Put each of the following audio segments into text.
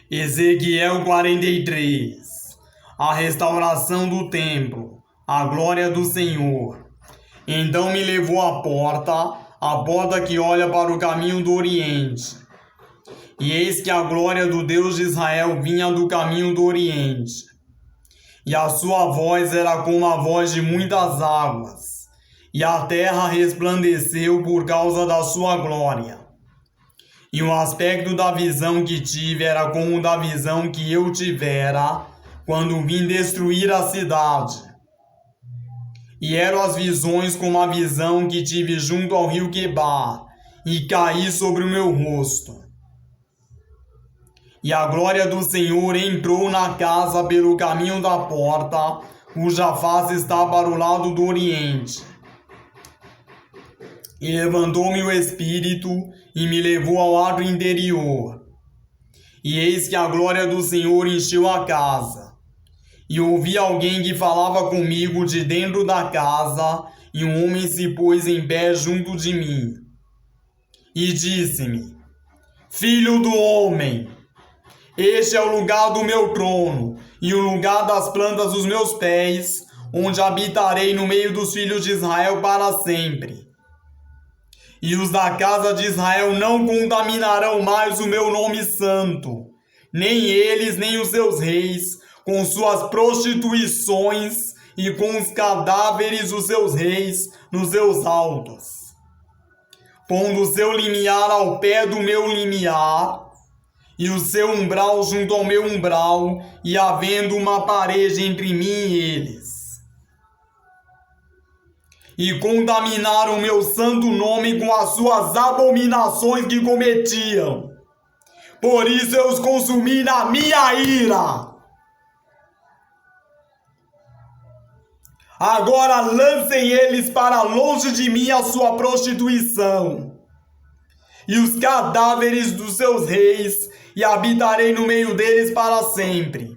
Ezequiel 43. A restauração do templo, a glória do Senhor. Então me levou à porta que olha para o caminho do Oriente. E eis que a glória do Deus de Israel vinha do caminho do Oriente. E a sua voz era como a voz de muitas águas, e a terra resplandeceu por causa da sua glória. E o aspecto da visão que tive era como da visão que eu tivera quando vim destruir a cidade. E eram as visões como a visão que tive junto ao rio Quebar, e caí sobre o meu rosto. E a glória do Senhor entrou na casa pelo caminho da porta, cuja face está para o lado do Oriente. E levantou-me o Espírito e me levou ao ato interior. E eis que a glória do Senhor encheu a casa. E ouvi alguém que falava comigo de dentro da casa, e um homem se pôs em pé junto de mim. E disse-me: Filho do homem, este é o lugar do meu trono, e o lugar das plantas dos meus pés, onde habitarei no meio dos filhos de Israel para sempre. E os da casa de Israel não contaminarão mais o meu nome santo, nem eles, nem os seus reis, com suas prostituições e com os cadáveres dos seus reis nos seus altos. Pondo o seu limiar ao pé do meu limiar, e o seu umbral junto ao meu umbral, e havendo uma parede entre mim e eles. E contaminaram o meu santo nome com as suas abominações que cometiam. Por isso eu os consumi na minha ira. Agora lancem eles para longe de mim a sua prostituição e os cadáveres dos seus reis, e habitarei no meio deles para sempre.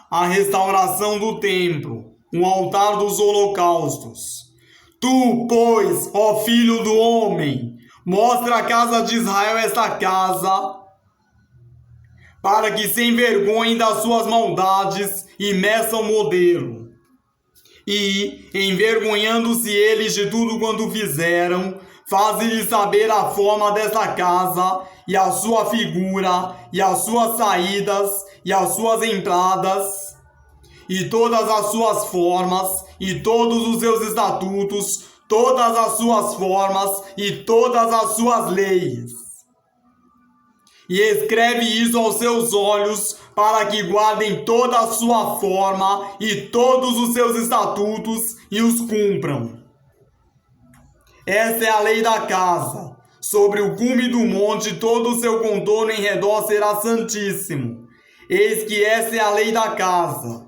A restauração do templo, o altar dos holocaustos. Tu, pois, ó filho do homem, mostra à casa de Israel esta casa, para que se envergonhem das suas maldades e meçam o modelo. E, envergonhando-se eles de tudo quanto fizeram, faze-lhes saber a forma desta casa, e a sua figura, e as suas saídas, e as suas entradas, e todas as suas formas, e todos os seus estatutos, todas as suas formas, e todas as suas leis. E escreve isso aos seus olhos, para que guardem toda a sua forma e todos os seus estatutos e os cumpram. Essa é a lei da casa. Sobre o cume do monte, todo o seu contorno em redor será santíssimo. Eis que essa é a lei da casa.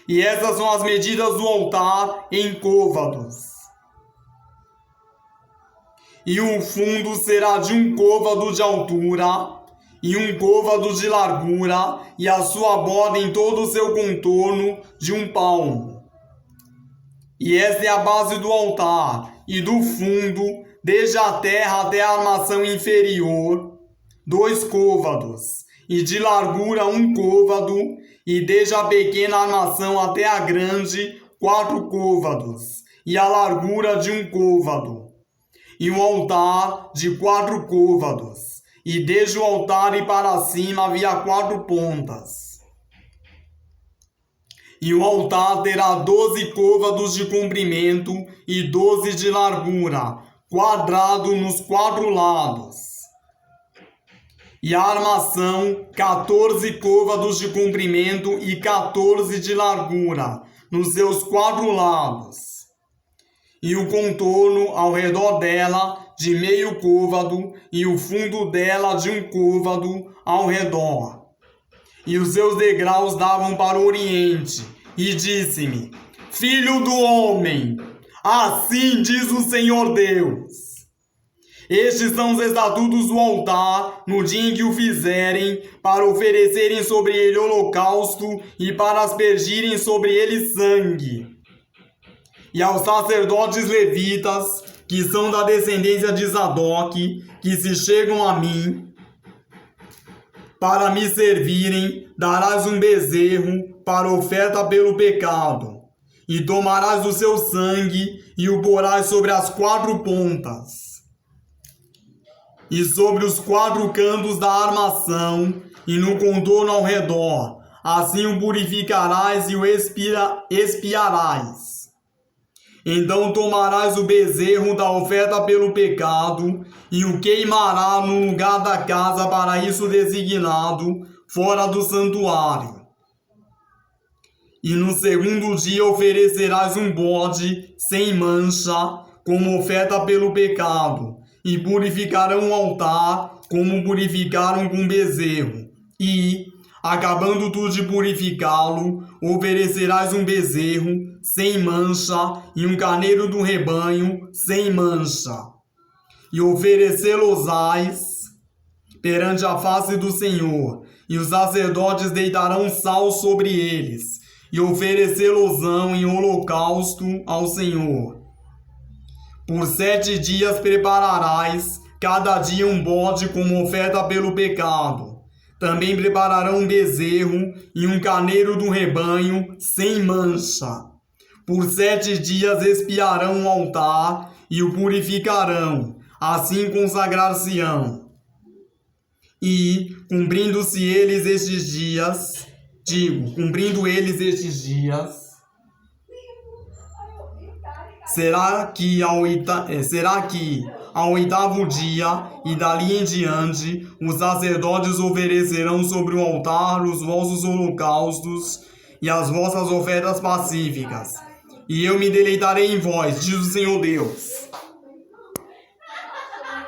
E essas são as medidas do altar em côvados. E o fundo será de 1 côvado de altura, e 1 côvado de largura, e a sua borda em todo o seu contorno de 1 palmo. E esta é a base do altar, e do fundo, desde a terra até a armação inferior, 2 côvados, e de largura 1 côvado, e desde a pequena armação até a grande, 4 côvados, e a largura de 1 côvado, e um altar de 4 côvados. E desde o altar e para cima havia 4 pontas. E o altar terá 12 côvados de comprimento e 12 de largura, quadrado nos 4 lados. E a armação, 14 côvados de comprimento e 14 de largura, nos seus 4 lados. E o contorno ao redor dela de meio côvado, e o fundo dela de 1 côvado ao redor. E os seus degraus davam para o oriente. E disse-me: Filho do homem, assim diz o Senhor Deus: estes são os estatutos do altar, no dia em que o fizerem, para oferecerem sobre ele holocausto, e para aspergirem sobre ele sangue. E aos sacerdotes levitas que são da descendência de Zadok, que se chegam a mim para me servirem, darás um bezerro para oferta pelo pecado, e tomarás do seu sangue e o porás sobre as 4 pontas e sobre os 4 cantos da armação e no contorno ao redor. Assim o purificarás e o expiarás. Então tomarás o bezerro da oferta pelo pecado e o queimará no lugar da casa para isso designado, fora do santuário. E no segundo dia oferecerás um bode sem mancha, como oferta pelo pecado, e purificarão o altar, como purificaram com bezerro. E, acabando tu de purificá-lo, oferecerás um bezerro sem mancha e um carneiro do rebanho sem mancha. E oferecê-los-ás perante a face do Senhor, e os sacerdotes deitarão sal sobre eles, e oferecê-los-ão em holocausto ao Senhor. Por 7 dias prepararás cada dia um bode como oferta pelo pecado. Também prepararão um bezerro e um carneiro do rebanho sem mancha. Por 7 dias expiarão o altar e o purificarão, assim consagrar-se-ão. E, cumprindo eles estes dias, será que ao 8º dia e dali em diante os sacerdotes oferecerão sobre o altar os vossos holocaustos e as vossas ofertas pacíficas. E eu me deleitarei em vós, diz o Senhor Deus.